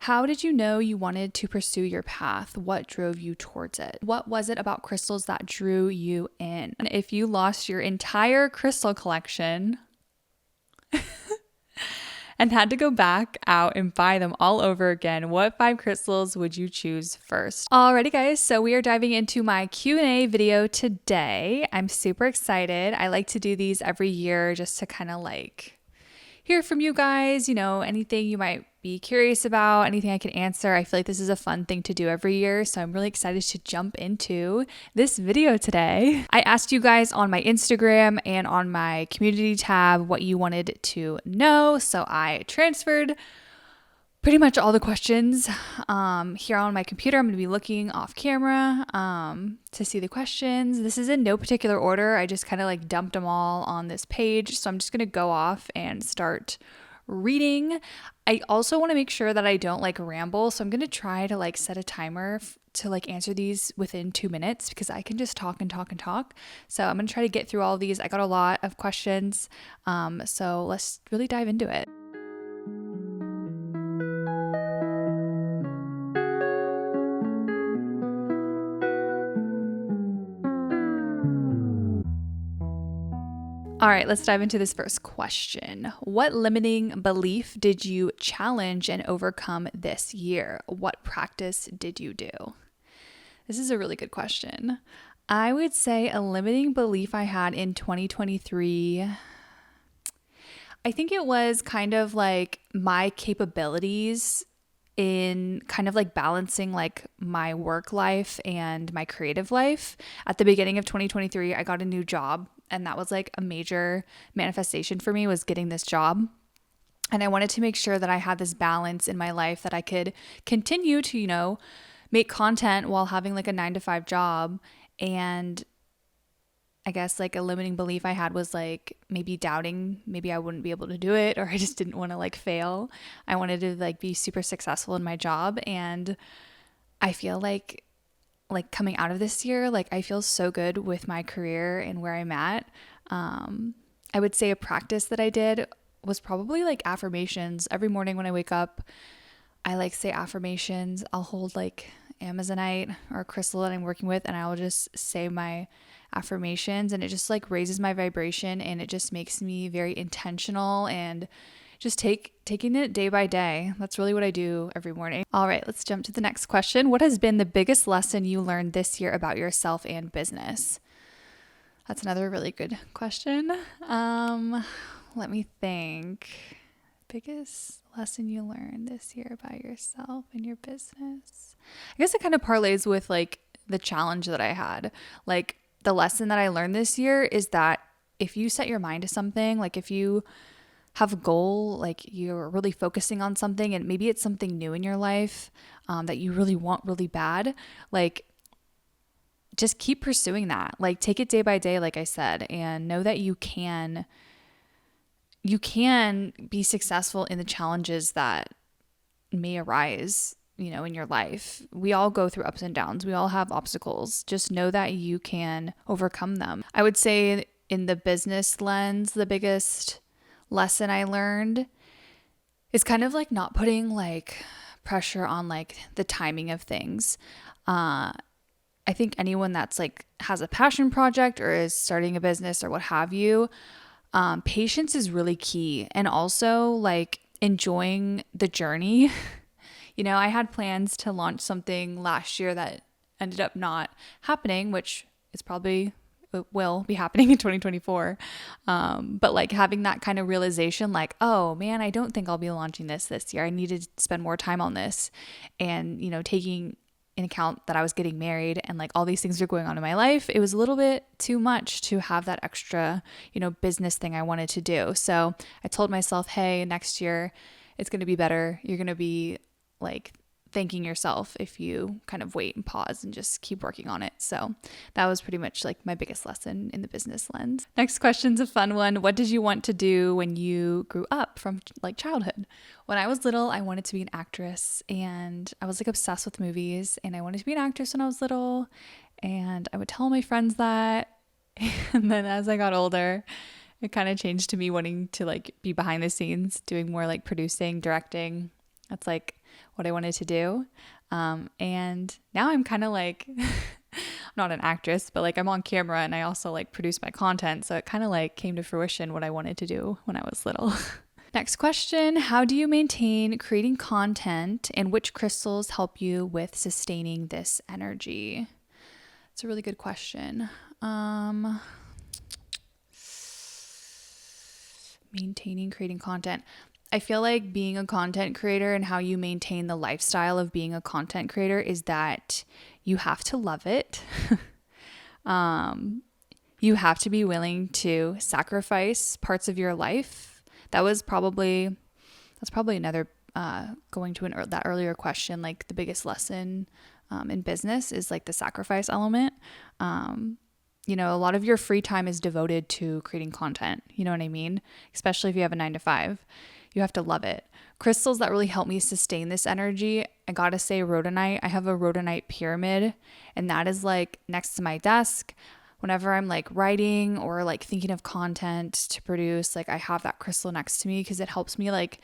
How did you know you wanted to pursue your path? What drove you towards it? What was it about crystals that drew you in? And if you lost your entire crystal collection and had to go back out and buy them all over again, what 5 crystals would you choose first? Alrighty guys, so we are diving into my Q&A video today. I'm super excited. I like to do these every year just to kind of like hear from you guys, anything you might be curious about, anything I can answer. I feel like this is a fun thing to do every year, so I'm really excited to jump into this video today. I asked you guys on my Instagram and on my community tab what you wanted to know, so I transferred pretty much all the questions here on my computer. I'm going to be looking off camera to see the questions. This is in no particular order. I just kind of like dumped them all on this page. So I'm just going to go off and start reading. I also want to make sure that I don't like ramble. So I'm going to try to like set a timer to like answer these within 2 minutes because I can just talk and talk and talk. So I'm going to try to get through all of these. I got a lot of questions. So let's really dive into it. All right, let's dive into this first question. What limiting belief did you challenge and overcome this year? What practice did you do? This is a really good question. I would say a limiting belief I had in 2023, I think it was kind of like my capabilities in kind of like balancing like my work life and my creative life. At the beginning of 2023, I got a new job, and that was like a major manifestation for me, was getting this job. And I wanted to make sure that I had this balance in my life that I could continue to, make content while having like a 9-to-5 job. And I guess like a limiting belief I had was like maybe doubting maybe I wouldn't be able to do it, or I just didn't want to like fail. I wanted to like be super successful in my job, and I feel like coming out of this year, like I feel so good with my career and where I'm at. I would say a practice that I did was probably like affirmations. Every morning when I wake up, I like say affirmations. I'll hold like Amazonite or a crystal that I'm working with, and I'll just say my affirmations, and it just like raises my vibration, and it just makes me very intentional and just taking it day by day. That's really what I do every morning. All right, let's jump to the next question. What has been the biggest lesson you learned this year about yourself and business? That's another really good question. Let me think. Biggest lesson you learned this year about yourself and your business? I guess it kind of parlays with like the challenge that I had. Like the lesson that I learned this year is that if you set your mind to something, like if you have a goal, like you're really focusing on something, and maybe it's something new in your life that you really want really bad, like just keep pursuing that. Like take it day by day, like I said, and know that you can be successful in the challenges that may arise, in your life. We all go through ups and downs. We all have obstacles. Just know that you can overcome them. I would say in the business lens, the biggest lesson I learned is kind of like not putting like pressure on like the timing of things. I think anyone that's like has a passion project or is starting a business or what have you, patience is really key, and also like enjoying the journey. I had plans to launch something last year that ended up not happening, which is probably will be happening in 2024. But like having that kind of realization, like, oh man, I don't think I'll be launching this year. I need to spend more time on this. And, taking in account that I was getting married and like all these things are going on in my life, it was a little bit too much to have that extra, business thing I wanted to do. So I told myself, hey, next year it's going to be better. You're going to be like thanking yourself if you kind of wait and pause and just keep working on it. So that was pretty much like my biggest lesson in the business lens. Next question's a fun one. What did you want to do when you grew up from like childhood? When I was little, I wanted to be an actress, and I was like obsessed with movies, and I wanted to be an actress when I was little, and I would tell my friends that. And then as I got older, it kind of changed to me wanting to like be behind the scenes, doing more like producing, directing. That's like what I wanted to do. And now I'm kind of like, I'm not an actress, but like I'm on camera and I also like produce my content. So it kind of like came to fruition what I wanted to do when I was little. Next question. How do you maintain creating content and which crystals help you with sustaining this energy? It's a really good question. Maintaining creating content. I feel like being a content creator and how you maintain the lifestyle of being a content creator is that you have to love it. You have to be willing to sacrifice parts of your life. That's probably another going to that earlier question. Like the biggest lesson in business is like the sacrifice element. A lot of your free time is devoted to creating content. You know what I mean? Especially if you have a 9-to-5. You have to love it. Crystals that really help me sustain this energy, I gotta say rhodonite. I have a rhodonite pyramid, and that is like next to my desk. Whenever I'm like writing or like thinking of content to produce, like I have that crystal next to me because it helps me like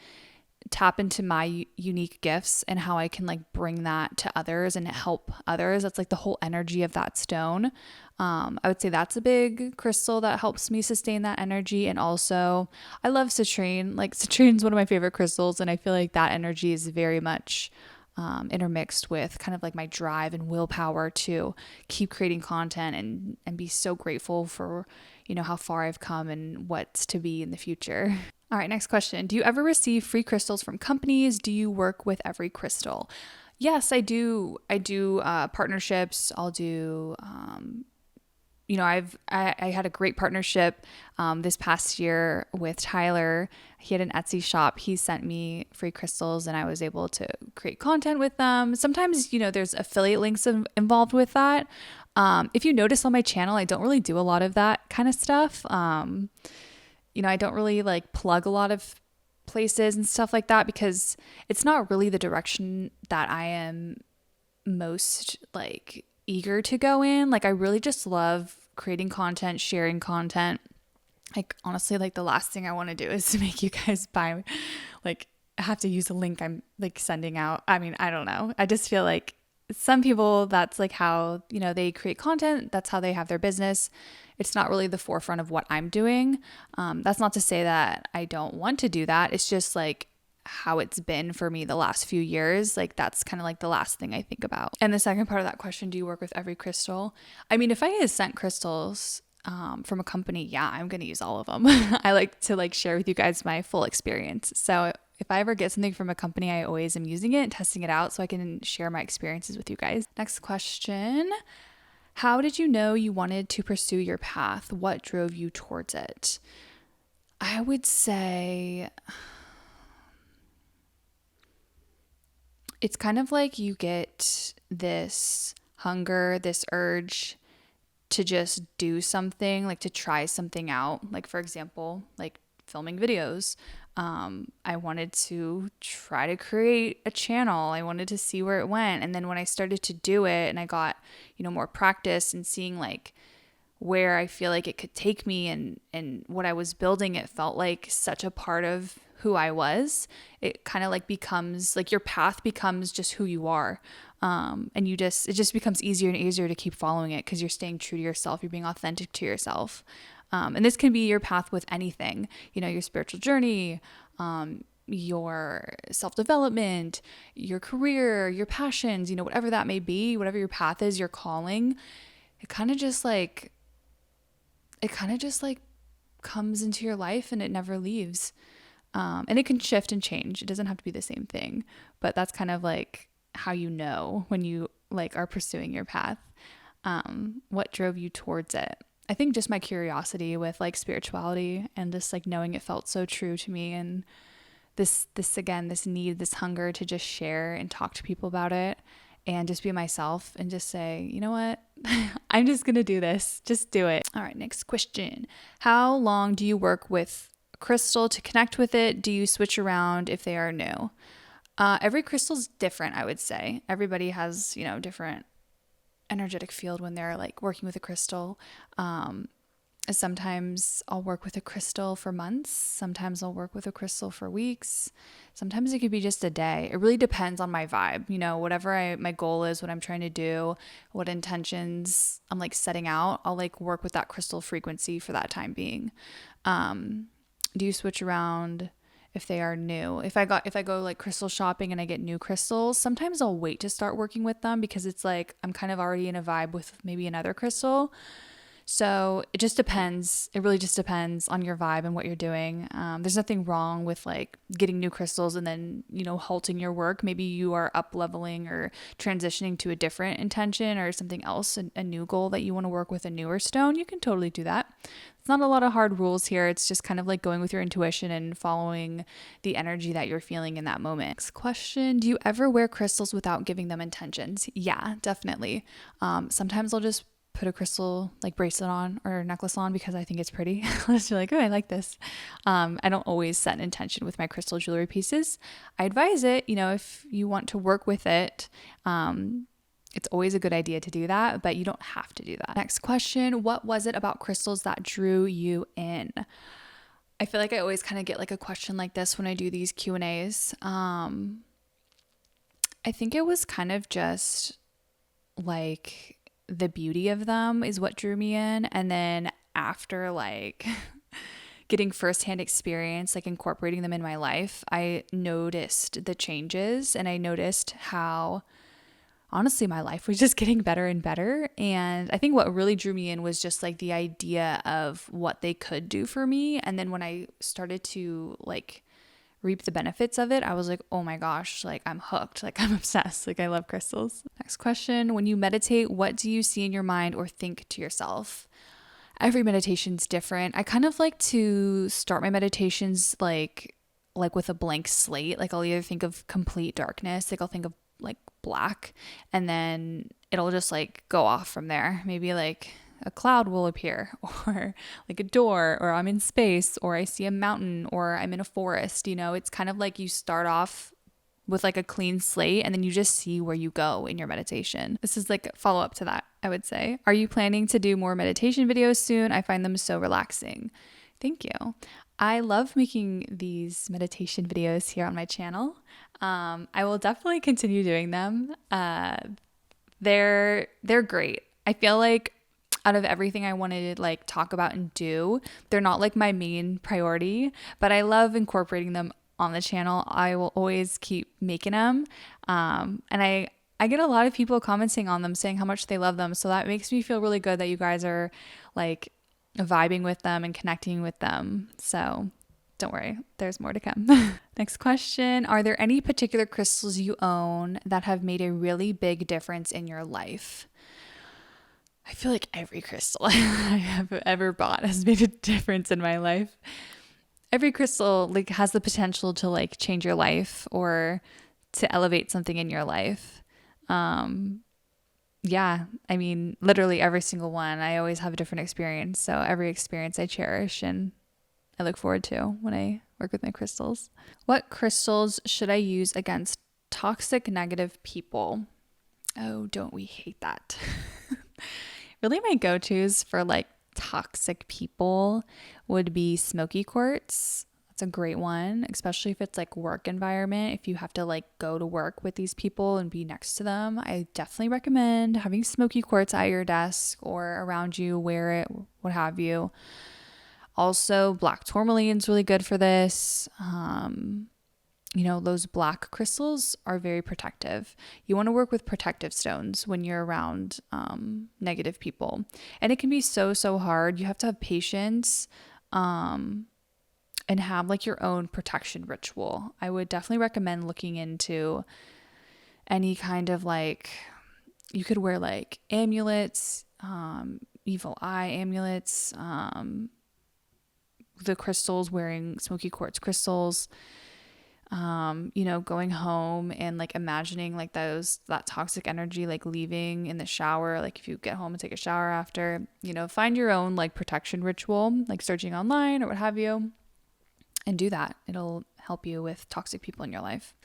tap into my unique gifts and how I can like bring that to others and help others. That's like the whole energy of that stone. I would say that's a big crystal that helps me sustain that energy. And also I love citrine. Like citrine is one of my favorite crystals. And I feel like that energy is very much intermixed with kind of like my drive and willpower to keep creating content and be so grateful for, how far I've come and what's to be in the future. All right, next question. Do you ever receive free crystals from companies? Do you work with every crystal? Yes, I do. I do partnerships. I'll do, I had a great partnership this past year with Tyler. He had an Etsy shop. He sent me free crystals and I was able to create content with them. Sometimes, there's affiliate links involved with that. If you notice on my channel, I don't really do a lot of that kind of stuff. I don't really like plug a lot of places and stuff like that because it's not really the direction that I am most like eager to go in. Like I really just love creating content, sharing content. Like honestly, like the last thing I want to do is to make you guys buy, like have to use a link I'm like sending out. I mean, I don't know. I just feel like some people, that's like how, they create content. That's how they have their business. It's not really the forefront of what I'm doing. That's not to say that I don't want to do that. It's just like how it's been for me the last few years. Like that's kind of like the last thing I think about. And the second part of that question, do you work with every crystal? I mean, if I had sent crystals from a company, yeah, I'm going to use all of them. I like to like share with you guys my full experience. So if I ever get something from a company, I always am using it and testing it out so I can share my experiences with you guys. Next question. How did you know you wanted to pursue your path? What drove you towards it? I would say it's kind of like you get this hunger, this urge to just do something, like to try something out. Like for example, like filming videos. I wanted to try to create a channel. I wanted to see where it went. And then when I started to do it and I got, more practice and seeing like where I feel like it could take me and what I was building, it felt like such a part of who I was. It kind of like becomes like your path becomes just who you are. And it just becomes easier and easier to keep following it because you're staying true to yourself. You're being authentic to yourself. And this can be your path with anything, your spiritual journey, your self-development, your career, your passions, whatever that may be, whatever your path is, your calling, it kind of just like comes into your life and it never leaves. And it can shift and change. It doesn't have to be the same thing, but that's kind of like how when you like are pursuing your path. What drove you towards it? I think just my curiosity with like spirituality and just like knowing it felt so true to me, and this need, this hunger to just share and talk to people about it and just be myself and just say, you know what, I'm just going to do this. Just do it. All right. Next question. How long do you work with crystal to connect with it? Do you switch around if they are new? Every crystal's different, I would say. Everybody has, different energetic field when they're like working with a crystal. Sometimes I'll work with a crystal for months. Sometimes I'll work with a crystal for weeks. Sometimes it could be just a day. It really depends on my vibe. Whatever my goal is, what I'm trying to do, what intentions I'm like setting out, I'll like work with that crystal frequency for that time being. Do you switch around if they are new? If I go like crystal shopping and I get new crystals, sometimes I'll wait to start working with them because it's like I'm kind of already in a vibe with maybe another crystal. So it just depends. It really just depends on your vibe and what you're doing. There's nothing wrong with like getting new crystals and then, halting your work. Maybe you are up leveling or transitioning to a different intention or something else, a new goal that you want to work with a newer stone. You can totally do that. It's not a lot of hard rules here. It's just kind of like going with your intuition and following the energy that you're feeling in that moment. Next question. Do you ever wear crystals without giving them intentions? Yeah, definitely. Sometimes I'll just put a crystal like bracelet on or necklace on because I think it's pretty. I'll just be like, oh, I like this. I don't always set an intention with my crystal jewelry pieces. I advise it, if you want to work with it, it's always a good idea to do that, but you don't have to do that. Next question. What was it about crystals that drew you in? I feel like I always kind of get like a question like this when I do these Q&As. I think it was kind of just like the beauty of them is what drew me in. And then after like getting firsthand experience, like incorporating them in my life, I noticed the changes and I noticed how honestly my life was just getting better and better. And I think what really drew me in was just like the idea of what they could do for me. And then when I started to like reap the benefits of it, I was like, oh my gosh, like I'm hooked, like I'm obsessed, like I love crystals. Next question. When you meditate, what do you see in your mind or think to yourself? Every meditation's different. I kind of like to start my meditations like with a blank slate. Like I'll either think of complete darkness, like I'll think of like black, and then it'll just like go off from there. Maybe like a cloud will appear or like a door, or I'm in space, or I see a mountain, or I'm in a forest. It's kind of like you start off with like a clean slate and then you just see where you go in your meditation. This is like a follow up to that, I would say. Are you planning to do more meditation videos soon? I find them so relaxing. Thank you. I love making these meditation videos here on my channel. I will definitely continue doing them. They're great. I feel like out of everything I wanted to like talk about and do, they're not like my main priority, but I love incorporating them on the channel. I will always keep making them. And I get a lot of people commenting on them saying how much they love them. So that makes me feel really good that you guys are like vibing with them and connecting with them. So don't worry, there's more to come. Next question. Are there any particular crystals you own that have made a really big difference in your life? I feel like every crystal I have ever bought has made a difference in my life. Every crystal like has the potential to like change your life or to elevate something in your life. Yeah, I mean, literally every single one. I always have a different experience. So every experience I cherish and I look forward to when I work with my crystals. What crystals should I use against toxic, negative people? Oh, don't we hate that? Really, my go-tos for like toxic people would be smoky quartz. That's a great one, especially if it's like work environment. If you have to like go to work with these people and be next to them, I definitely recommend having smoky quartz at your desk or around you, wear it, what have you. Also, black tourmaline's really good for this. Those black crystals are very protective. You want to work with protective stones when you're around negative people. And it can be so, so hard. You have to have patience and have like your own protection ritual. I would definitely recommend looking into any kind of like, you could wear like amulets, evil eye amulets, the crystals, wearing smoky quartz crystals. Going home and like imagining like that toxic energy, like leaving in the shower, like if you get home and take a shower after, find your own like protection ritual, like searching online or what have you, and do that. It'll help you with toxic people in your life.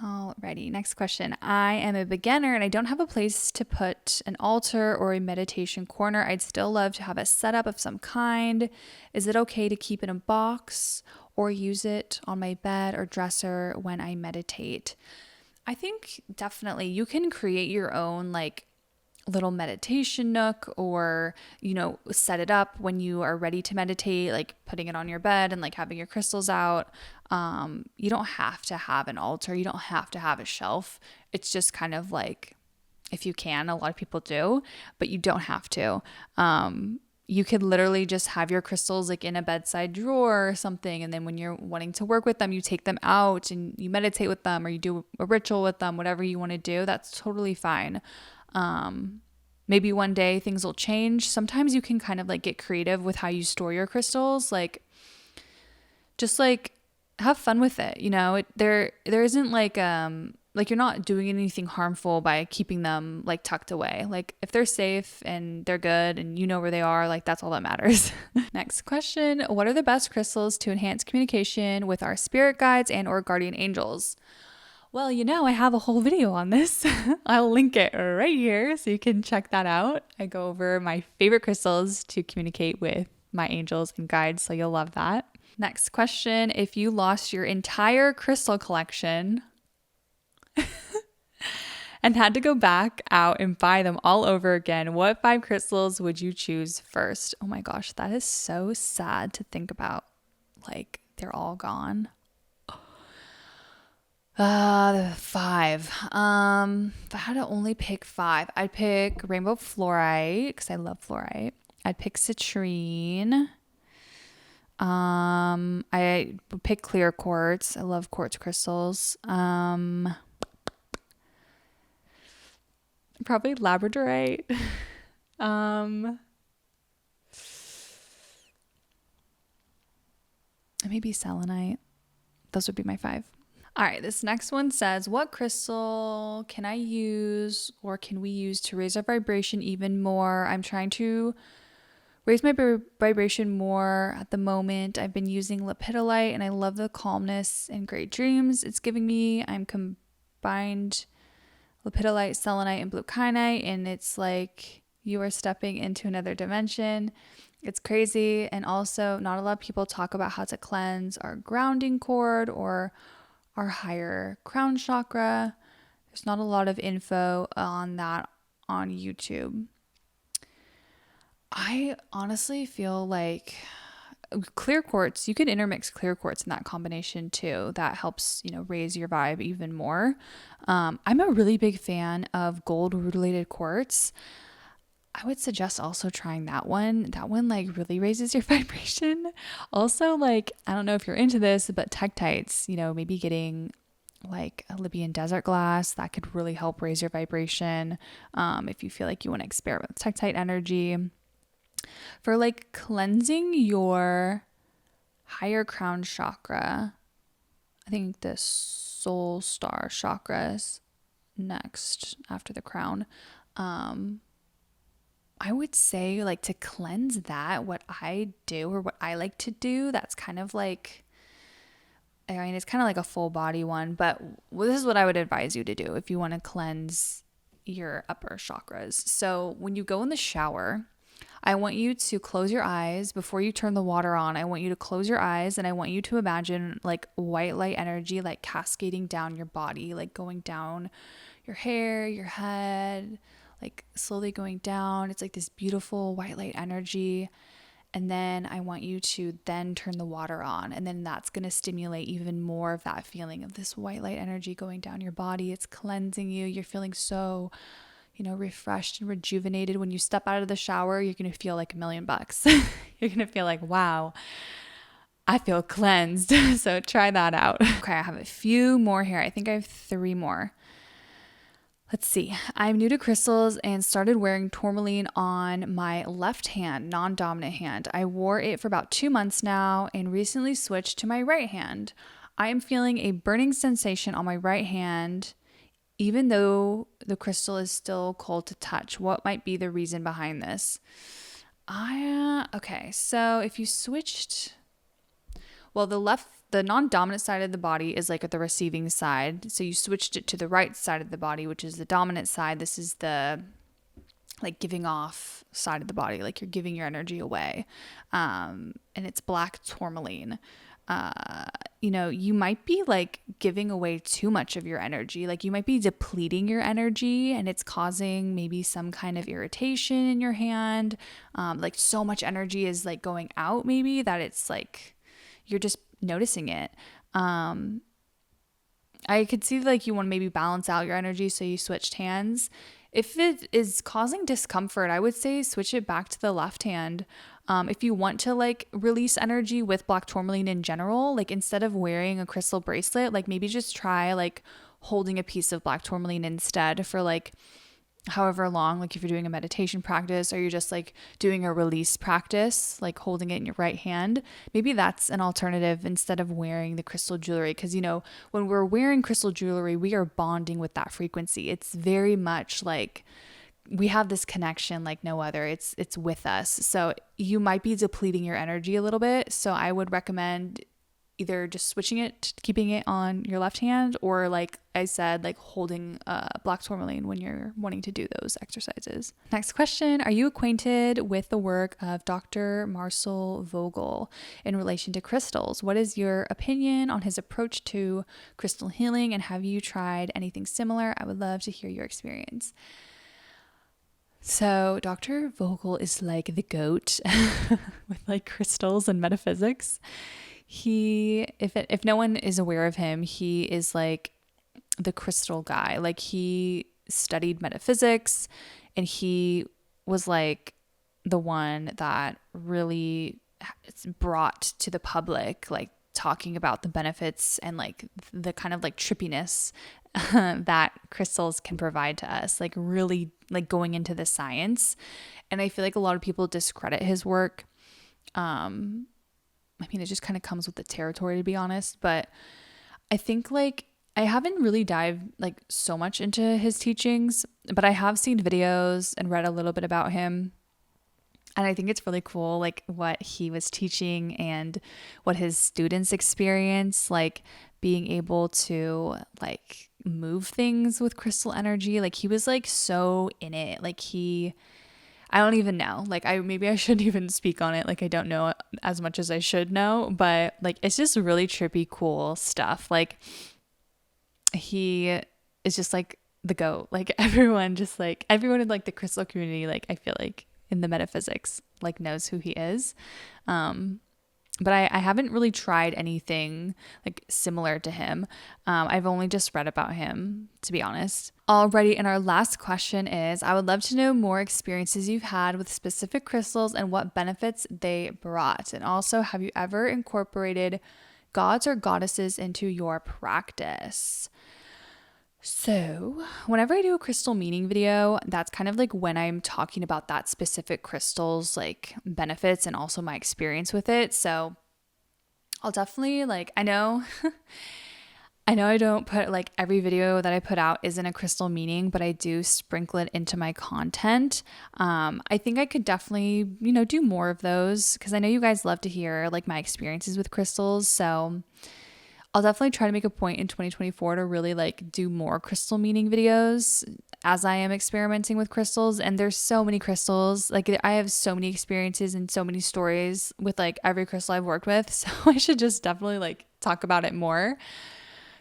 Alrighty, next question. I am a beginner and I don't have a place to put an altar or a meditation corner. I'd still love to have a setup of some kind. Is it okay to keep in a box or use it on my bed or dresser when I meditate? I think definitely you can create your own like little meditation nook, or set it up when you are ready to meditate, like putting it on your bed and like having your crystals out. You don't have to have an altar, you don't have to have a shelf. It's just kind of like, if you can, a lot of people do, but you don't have to. You could literally just have your crystals like in a bedside drawer or something, and then when you're wanting to work with them, you take them out and you meditate with them, or you do a ritual with them. Whatever you want to do, that's totally fine. Maybe one day things will change. Sometimes you can kind of like get creative with how you store your crystals. Like, just like have fun with it. There isn't like you're not doing anything harmful by keeping them like tucked away. Like, if they're safe and they're good and you know where they are, like that's all that matters. Next question. What are the best crystals to enhance communication with our spirit guides and or guardian angels? Well, I have a whole video on this. I'll link it right here so you can check that out. I go over my favorite crystals to communicate with my angels and guides, so you'll love that. Next question. If you lost your entire crystal collection and had to go back out and buy them all over again, what 5 crystals would you choose first? Oh my gosh, that is so sad to think about. Like, they're all gone. The 5. If I had to only pick 5, I'd pick rainbow fluorite because I love fluorite. I'd pick citrine. I would pick clear quartz. I love quartz crystals. Probably labradorite. Maybe selenite. Those would be my 5. All right, this next one says, what crystal can I use or can we use to raise our vibration even more? I'm trying to raise my vibration more at the moment. I've been using lepidolite and I love the calmness and great dreams it's giving me. I'm combined lepidolite, selenite, and blue kyanite, and it's like you are stepping into another dimension. It's crazy. And also, not a lot of people talk about how to cleanse our grounding cord or our higher crown chakra. There's not a lot of info on that on YouTube. I honestly feel like clear quartz, you could intermix clear quartz in that combination too. That helps, raise your vibe even more. I'm a really big fan of gold rutilated quartz. I would suggest also trying that one. That one like really raises your vibration. Also, like, I don't know if you're into this, but tektites, maybe getting like a Libyan desert glass, that could really help raise your vibration. If you feel like you want to experiment with tektite energy. For like cleansing your higher crown chakra, I think the soul star chakra is next after the crown. I would say like to cleanse that, what I do or what I like to do, that's kind of like, it's kind of like a full body one, but this is what I would advise you to do if you want to cleanse your upper chakras. So when you go in the shower, I want you to close your eyes before you turn the water on. I want you to close your eyes and I want you to imagine like white light energy, like cascading down your body, like going down your hair, your head, like slowly going down. It's like this beautiful white light energy. And then I want you to then turn the water on. And then that's going to stimulate even more of that feeling of this white light energy going down your body. It's cleansing you. You're feeling so, refreshed and rejuvenated. When you step out of the shower, you're going to feel like $1,000,000. You're going to feel like, wow, I feel cleansed. So try that out. Okay, I have a few more here. I think I have 3 more. Let's see. I'm new to crystals and started wearing tourmaline on my left hand, non-dominant hand. I wore it for about 2 months now and recently switched to my right hand. I am feeling a burning sensation on my right hand, even though the crystal is still cold to touch. What might be the reason behind this? Okay, so if you switched, well, the left the non-dominant side of the body is like at the receiving side. So you switched it to the right side of the body, which is the dominant side. This is the like giving off side of the body, like you're giving your energy away. And it's black tourmaline. You might be like giving away too much of your energy. Like you might be depleting your energy and it's causing maybe some kind of irritation in your hand. Like so much energy is like going out maybe that it's like, you're just noticing it. I could see like you want to maybe balance out your energy. So you switched hands. If it is causing discomfort, I would say switch it back to the left hand. If you want to like release energy with black tourmaline in general, like instead of wearing a crystal bracelet, like maybe just try like holding a piece of black tourmaline instead for like however long, like if you're doing a meditation practice or you're just like doing a release practice, like holding it in your right hand, maybe that's an alternative instead of wearing the crystal jewelry. Because, when we're wearing crystal jewelry, we are bonding with that frequency. It's very much like we have this connection like no other. It's with us. So you might be depleting your energy a little bit. So I would recommend either just switching it, keeping it on your left hand, or like I said, like holding black tourmaline when you're wanting to do those exercises. Next question. Are you acquainted with the work of Dr. Marcel Vogel in relation to crystals? What is your opinion on his approach to crystal healing, and have you tried anything similar? I would love to hear your experience. So Dr. Vogel is like the GOAT with like crystals and metaphysics. If no one is aware of him, he is like the crystal guy. Like he studied metaphysics and he was like the one that really brought to the public, like talking about the benefits and like the kind of like trippiness that crystals can provide to us, like really like going into the science. And I feel like a lot of people discredit his work. It just kind of comes with the territory, to be honest. But I think like I haven't really dived like so much into his teachings, but I have seen videos and read a little bit about him. And I think it's really cool, like what he was teaching and what his students experience, like being able to like move things with crystal energy. Like he was like so in it. Like I don't even know. Like maybe I shouldn't even speak on it. Like I don't know as much as I should know, but like it's just really trippy, cool stuff. Like he is just like the GOAT. Like everyone in like the crystal community, like I feel like in the metaphysics, like knows who he is. But I haven't really tried anything like similar to him. I've only just read about him, to be honest. Alrighty, and our last question is, I would love to know more experiences you've had with specific crystals and what benefits they brought. And also, have you ever incorporated gods or goddesses into your practice? So whenever I do a crystal meaning video, that's kind of like when I'm talking about that specific crystal's like benefits and also my experience with it. So I'll definitely like, I know I don't put like every video that I put out isn't a crystal meaning, but I do sprinkle it into my content. I think I could definitely, do more of those because I know you guys love to hear like my experiences with crystals. So I'll definitely try to make a point in 2024 to really like do more crystal meaning videos as I am experimenting with crystals. And there's so many crystals. Like I have so many experiences and so many stories with like every crystal I've worked with. So I should just definitely like talk about it more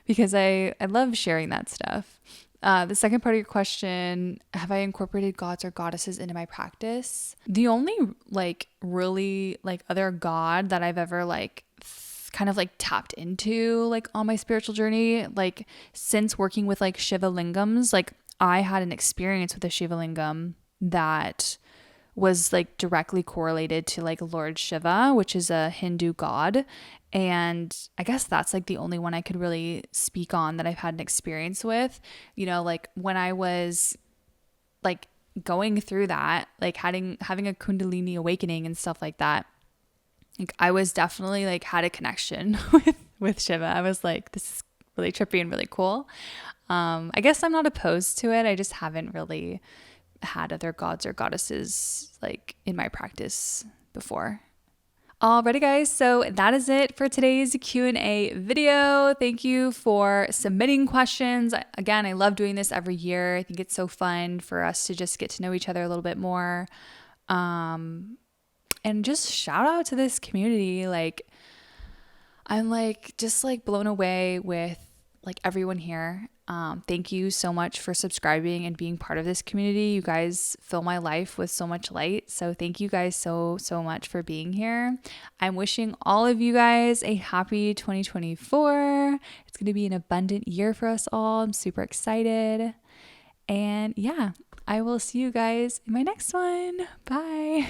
because I love sharing that stuff. The second part of your question, have I incorporated gods or goddesses into my practice? The only like really like other god that I've ever like kind of like tapped into like on my spiritual journey, like since working with like Shiva lingams, like I had an experience with a Shiva lingam that was like directly correlated to like Lord Shiva, which is a Hindu god. And I guess that's like the only one I could really speak on that I've had an experience with, like when I was like going through that, like having a Kundalini awakening and stuff like that. Like I was definitely like had a connection with Shiva. I was like, this is really trippy and really cool. I guess I'm not opposed to it. I just haven't really had other gods or goddesses like in my practice before. Alrighty guys, so that is it for today's Q&A video. Thank you for submitting questions. Again, I love doing this every year. I think it's so fun for us to just get to know each other a little bit more. And just shout out to this community. Like, I'm just blown away with everyone here. Thank you so much for subscribing and being part of this community. You guys fill my life with so much light. So thank you guys so much for being here. I'm wishing all of you guys a happy 2024. It's going to be an abundant year for us all. I'm super excited. And yeah, I will see you guys in my next one. Bye.